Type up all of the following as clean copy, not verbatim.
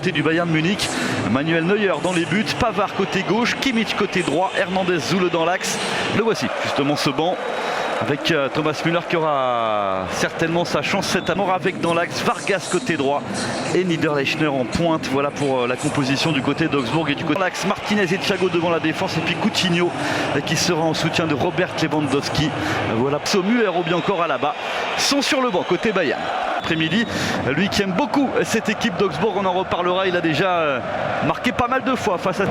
Côté du Bayern Munich, Manuel Neuer dans les buts, Pavard côté gauche, Kimmich côté droit, Hernandez Zoule dans l'axe. Le voici, justement ce banc avec Thomas Müller qui aura certainement sa chance cette amour avec dans l'axe, Vargas côté droit et Niederlechner en pointe. Voilà pour la composition du côté d'Augsbourg et du côté de l'axe, Martinez et Thiago devant la défense et puis Coutinho qui sera en soutien de Robert Lewandowski. Voilà, Müller ou bien encore Alaba sont sur le banc côté Bayern. Après-midi, lui qui aime beaucoup cette équipe d'Augsbourg, on en reparlera, il a déjà marqué pas mal de fois face à...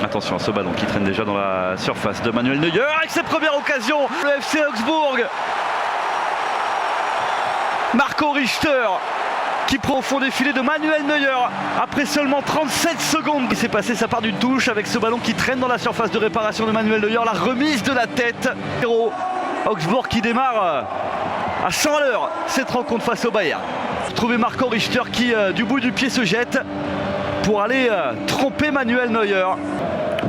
Attention à ce ballon qui traîne déjà dans la surface de Manuel Neuer avec ses premières occasions. Le FC Augsbourg. Marco Richter qui prend au fond des filets de Manuel Neuer après seulement 37 secondes. Ce qui s'est passé, ça part d'une touche avec ce ballon qui traîne dans la surface de réparation de Manuel Neuer. La remise de la tête. Augsbourg qui démarre à 100 à l'heure cette rencontre face au Bayern. Trouver Marco Richter qui du bout du pied se jette pour aller tromper Manuel Neuer.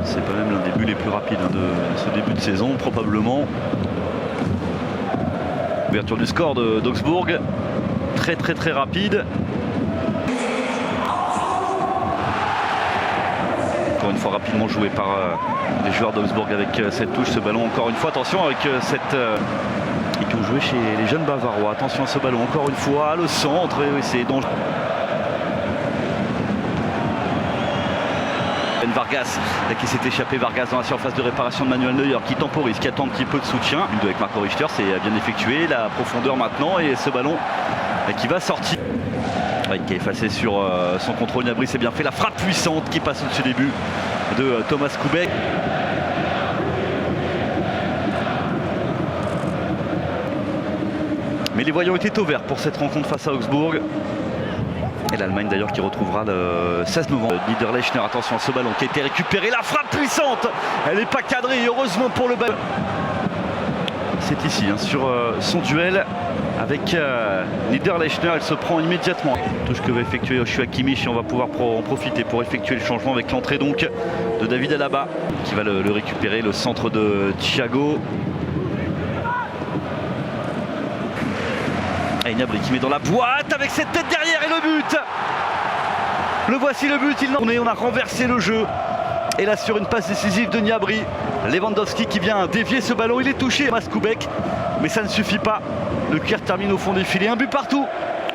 C'est pas même l'un des buts les plus rapides de ce début de saison, probablement. Ouverture du score d'Augsbourg, très rapide. Encore une fois rapidement joué par les joueurs d'Augsbourg avec cette touche, ce ballon encore une fois, attention avec cette... et qui ont joué chez les jeunes Bavarois, attention à ce ballon encore une fois, le centre, et c'est dangereux. Vargas qui s'est échappé, Vargas dans la surface de réparation de Manuel Neuer qui temporise, qui attend un petit peu de soutien. Une deux avec Marco Richter, c'est bien effectué, la profondeur maintenant et ce ballon qui va sortir. Qui est effacé sur son contrôle, Gnabry c'est bien fait, la frappe puissante qui passe au-dessus des buts de Thomas Kubek. Mais les voyants étaient au vert pour cette rencontre face à Augsbourg. Et l'Allemagne d'ailleurs qui retrouvera le 16 novembre. Niederlechner, attention à ce ballon qui a été récupéré, la frappe puissante, elle n'est pas cadrée, heureusement pour le ballon. C'est ici sur son duel avec Niederlechner, elle se prend immédiatement. Touche que va effectuer Joshua Kimmich et on va pouvoir en profiter pour effectuer le changement avec l'entrée donc de David Alaba qui va le récupérer, le centre de Thiago. Et Gnabry qui met dans la boîte avec cette tête derrière et le but. Le voici le but, on a renversé le jeu. Et là sur une passe décisive de Gnabry, Lewandowski qui vient dévier ce ballon, il est touché, Thomas Kubek, mais ça ne suffit pas. Le Kier termine au fond des filets, un but partout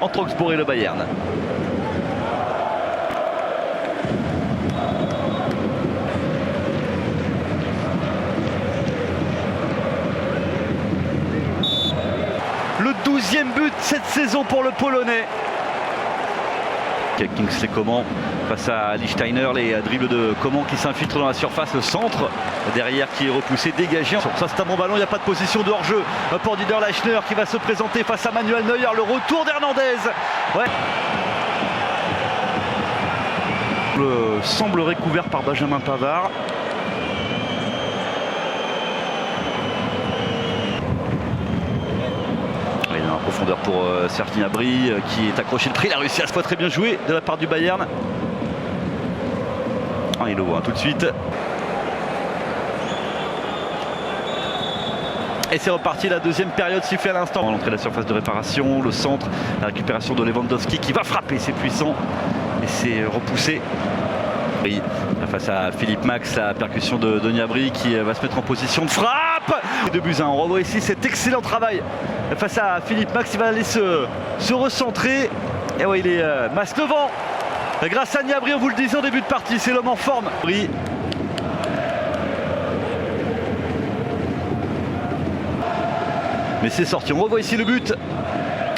entre Augsbourg et le Bayern. Le 12e but cette saison pour le Polonais. Kingsley Coman face à Lichtsteiner, les dribbles de Coman qui s'infiltre dans la surface, le centre derrière qui est repoussé, dégagé. Ça c'est un bon ballon, il n'y a pas de position de hors-jeu pour Niederlechner qui va se présenter face à Manuel Neuer, le retour d'Hernandez. Ouais. Semble recouvert par Benjamin Pavard. Profondeur pour Serge Gnabry qui est accroché le prix, il a réussi à se fois très bien joué de la part du Bayern. Il le voit tout de suite. Et c'est reparti, la deuxième période sifflée à l'instant. L'entrée de la surface de réparation, le centre, la récupération de Lewandowski qui va frapper, c'est puissant et c'est repoussé. Oui, face à Philippe Max, la percussion de Gnabry qui va se mettre en position de frappe. 2-1, on revoit ici cet excellent travail face à Philippe Max, il va aller se recentrer. Et ouais, il est masse devant. Grâce à Gnabry, on vous le disait en début de partie, c'est l'homme en forme. Mais c'est sorti, on revoit ici le but.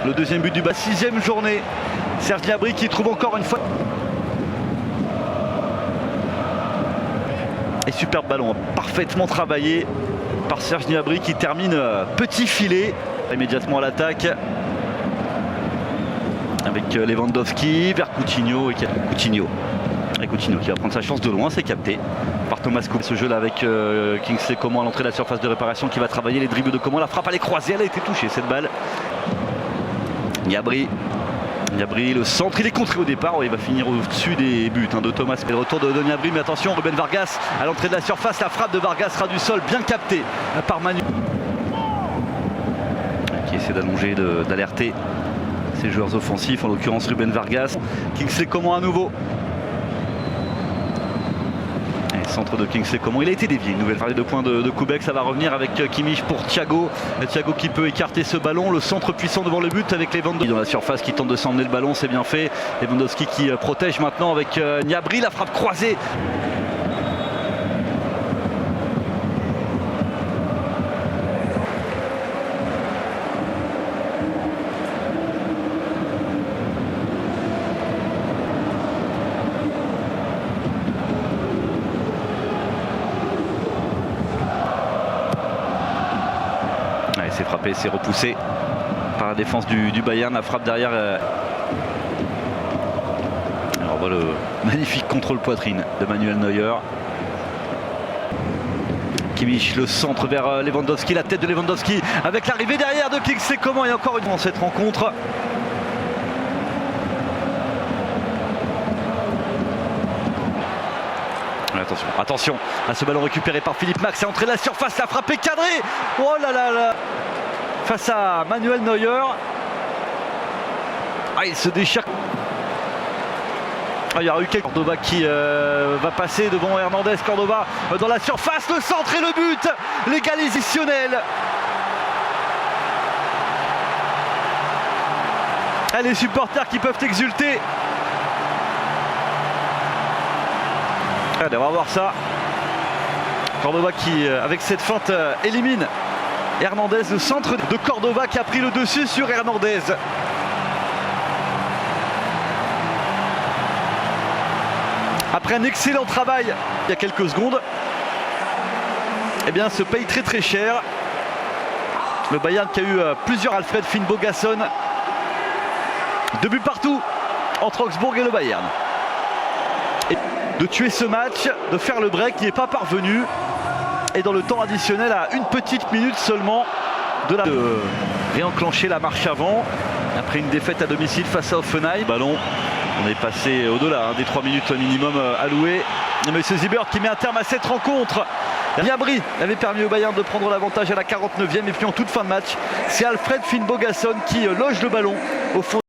Le deuxième but du bas, 6e journée. Serge Gnabry qui trouve encore une fois. Et superbe ballon, parfaitement travaillé par Serge Gnabry qui termine petit filet. Immédiatement à l'attaque avec Lewandowski vers Coutinho et Coutinho qui va prendre sa chance de loin, c'est capté par Thomas Kubek. Ce jeu là avec Kingsley Coman à l'entrée de la surface de réparation qui va travailler les dribbles de Coman, la frappe elle est croisée, elle a été touchée cette balle. Gnabry, le centre, il est contré au départ, il va finir au-dessus des buts de Thomas. Et le retour de Gnabry, mais attention, Ruben Vargas à l'entrée de la surface, la frappe de Vargas sera du sol, bien captée par Manu. Qui essaie d'allonger, d'alerter ses joueurs offensifs, en l'occurrence Ruben Vargas. Kingsley Coman à nouveau. Et centre de Kingsley Coman, il a été dévié. Une nouvelle variété de points de Koubek, ça va revenir avec Kimmich pour Thiago. Thiago qui peut écarter ce ballon, le centre puissant devant le but avec Lewandowski dans la surface qui tente de s'emmener le ballon, c'est bien fait. Lewandowski qui protège maintenant avec Gnabry, la frappe croisée. C'est frappé, c'est repoussé par la défense du Bayern. La frappe derrière. Alors voilà le magnifique contrôle poitrine de Manuel Neuer. Kimmich, le centre vers Lewandowski, la tête de Lewandowski avec l'arrivée derrière de Kingsley Coman et encore une fois dans cette rencontre. Attention, attention à ce ballon récupéré par Philippe Max, c'est entré de la surface, la frappe est cadrée. Oh là là là. Face à Manuel Neuer. Ah, il se déchire. Ah, il y aura eu Córdoba qui va passer devant Hernandez. Córdoba dans la surface, le centre et le but. L'égalisationnel. Ah, les supporters qui peuvent exulter. Allez, on va voir ça. Córdoba qui, avec cette feinte, élimine Hernandez. Le centre de Córdoba qui a pris le dessus sur Hernandez. Après un excellent travail il y a quelques secondes, eh bien, se paye très très cher. Le Bayern qui a eu plusieurs Alfred Finnbogason. 2 buts partout entre Augsbourg et le Bayern. Et de tuer ce match, de faire le break, qui n'est pas parvenu. Et dans le temps additionnel, à une petite minute seulement de réenclencher la marche avant. Après une défaite à domicile face à Hoffenheim. Ballon, on est passé au-delà des 3 minutes minimum allouées. Mais c'est Zibert qui met un terme à cette rencontre. Gnabry avait permis au Bayern de prendre l'avantage à la 49e. Et puis en toute fin de match, c'est Alfred Finnbogason qui loge le ballon au fond.